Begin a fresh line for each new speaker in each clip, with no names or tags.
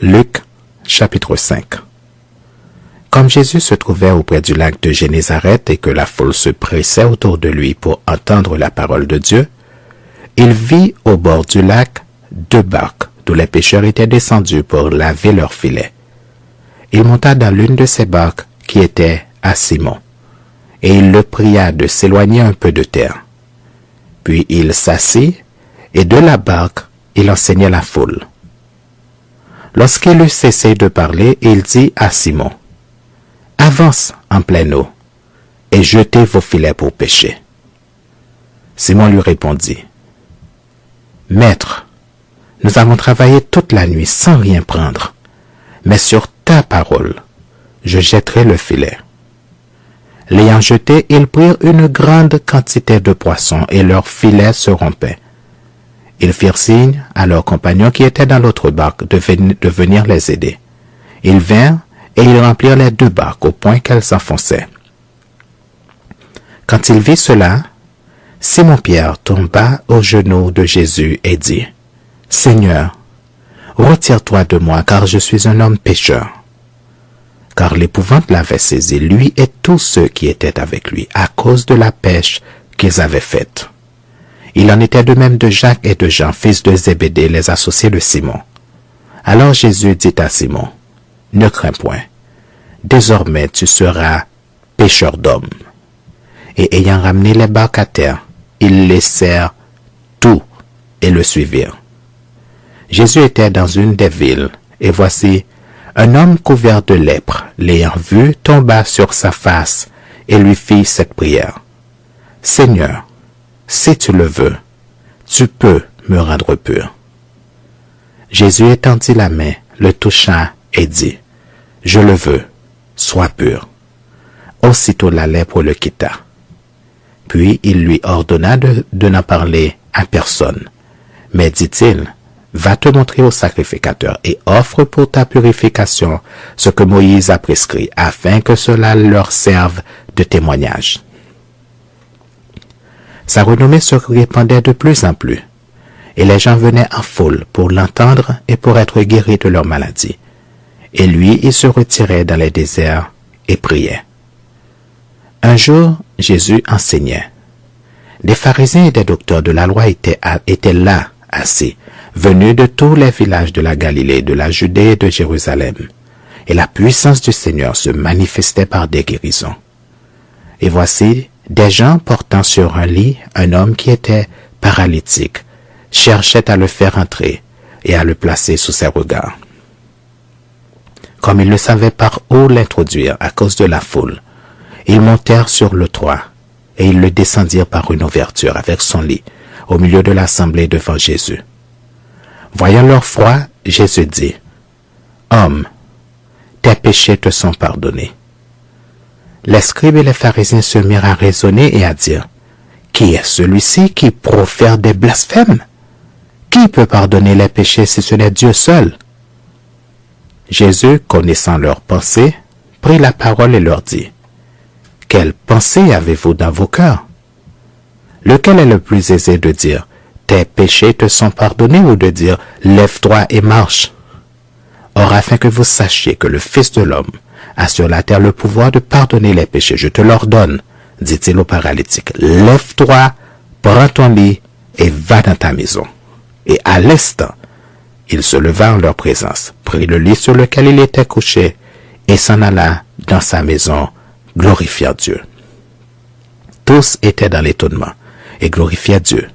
Luc, chapitre 5. Comme Jésus se trouvait auprès du lac de Génézareth et que la foule se pressait autour de lui pour entendre la parole de Dieu, il vit au bord du lac 2 barques d'où les pêcheurs étaient descendus pour laver leurs filets. Il monta dans l'une de ces barques qui était à Simon, et il le pria de s'éloigner un peu de terre. Puis il s'assit, et de la barque, il enseignait la foule. Lorsqu'il eut cessé de parler, il dit à Simon, « Avance en pleine eau, et jetez vos filets pour pêcher. » Simon lui répondit, « Maître, nous avons travaillé toute la nuit sans rien prendre, mais sur ta parole, je jetterai le filet. » L'ayant jeté, ils prirent une grande quantité de poissons et leurs filets se rompaient. Ils firent signe à leurs compagnons qui étaient dans l'autre barque de venir les aider. Ils vinrent et ils remplirent les 2 barques au point qu'elles s'enfonçaient. Quand il vit cela, Simon-Pierre tomba aux genoux de Jésus et dit, « Seigneur, retire-toi de moi car je suis un homme pécheur. » Car l'épouvante l'avait saisi, lui et tous ceux qui étaient avec lui, à cause de la pêche qu'ils avaient faite. Il en était de même de Jacques et de Jean, fils de Zébédée, les associés de Simon. Alors Jésus dit à Simon, « Ne crains point, désormais tu seras pêcheur d'hommes. » Et ayant ramené les barques à terre, ils laissèrent tout et le suivirent. Jésus était dans une des villes, et voici, un homme couvert de lèpre, l'ayant vu, tomba sur sa face et lui fit cette prière. « Seigneur, si tu le veux, tu peux me rendre pur. » Jésus étendit la main, le toucha et dit, « Je le veux, sois pur. » Aussitôt la lèpre le quitta. Puis il lui ordonna de n'en parler à personne. Mais dit-il, « Va te montrer au sacrificateur et offre pour ta purification ce que Moïse a prescrit, afin que cela leur serve de témoignage. » Sa renommée se répandait de plus en plus, et les gens venaient en foule pour l'entendre et pour être guéris de leur maladie. Et lui, il se retirait dans les déserts et priait. Un jour, Jésus enseignait. Des pharisiens et des docteurs de la loi étaient là, assis, venus de tous les villages de la Galilée, de la Judée et de Jérusalem. Et la puissance du Seigneur se manifestait par des guérisons. Et voici, des gens portant sur un lit un homme qui était paralytique, cherchaient à le faire entrer et à le placer sous ses regards. Comme ils ne savaient par où l'introduire à cause de la foule, ils montèrent sur le toit et ils le descendirent par une ouverture avec son lit au milieu de l'assemblée devant Jésus. Voyant leur foi, Jésus dit, « Homme, tes péchés te sont pardonnés. » Les scribes et les pharisiens se mirent à raisonner et à dire, « Qui est celui-ci qui profère des blasphèmes? Qui peut pardonner les péchés si ce n'est Dieu seul? » Jésus, connaissant leurs pensées, prit la parole et leur dit, « Quelle pensée avez-vous dans vos cœurs? Lequel est le plus aisé de dire, « Tes péchés te sont pardonnés » ou de dire, « Lève-toi et marche » ? Or, afin que vous sachiez que le Fils de l'homme a sur la terre le pouvoir de pardonner les péchés, je te l'ordonne, dit-il au paralytique, « Lève-toi, prends ton lit et va dans ta maison. » Et à l'instant, il se leva en leur présence, prit le lit sur lequel il était couché et s'en alla dans sa maison, glorifiant Dieu. Tous étaient dans l'étonnement et glorifiaient Dieu.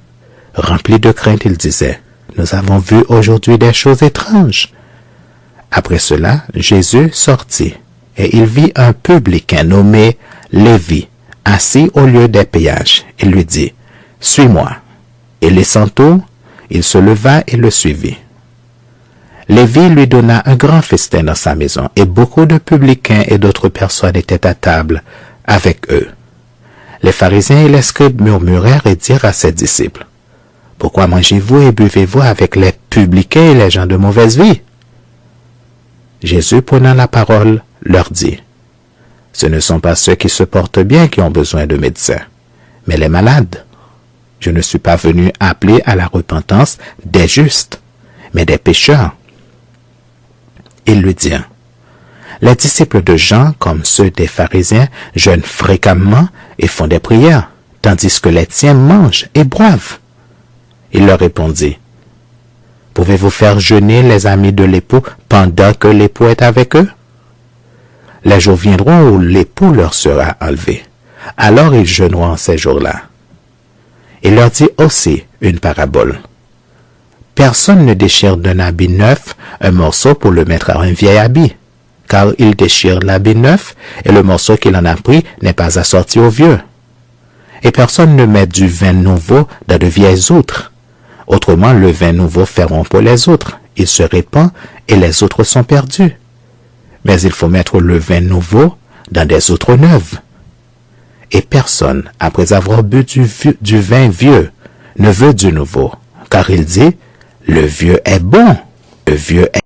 Remplis de crainte, il disait, « Nous avons vu aujourd'hui des choses étranges. » Après cela, Jésus sortit, et il vit un publicain nommé Lévi, assis au lieu des péages. Il lui dit, « Suis-moi. » Et laissant tout, il se leva et le suivit. Lévi lui donna un grand festin dans sa maison, et beaucoup de publicains et d'autres personnes étaient à table avec eux. Les pharisiens et les scribes murmurèrent et dirent à ses disciples, « Pourquoi mangez-vous et buvez-vous avec les publicains et les gens de mauvaise vie? » Jésus, prenant la parole, leur dit, « Ce ne sont pas ceux qui se portent bien qui ont besoin de médecins, mais les malades. Je ne suis pas venu appeler à la repentance des justes, mais des pécheurs. » Ils lui dirent, les disciples de Jean, comme ceux des pharisiens, jeûnent fréquemment et font des prières, tandis que les tiens mangent et boivent. Il leur répondit, pouvez-vous faire jeûner les amis de l'époux pendant que l'époux est avec eux? Les jours viendront où l'époux leur sera enlevé. Alors ils jeûneront ces jours-là. Il leur dit aussi une parabole. Personne ne déchire d'un habit neuf un morceau pour le mettre à un vieil habit, car il déchire l'habit neuf et le morceau qu'il en a pris n'est pas assorti au vieux. Et personne ne met du vin nouveau dans de vieilles outres. Autrement, le vin nouveau fait rompre les outres, il se répand et les outres sont perdues. Mais il faut mettre le vin nouveau dans des outres neuves. Et personne, après avoir bu du vin vieux, ne veut du nouveau, car il dit, le vieux est bon, le vieux est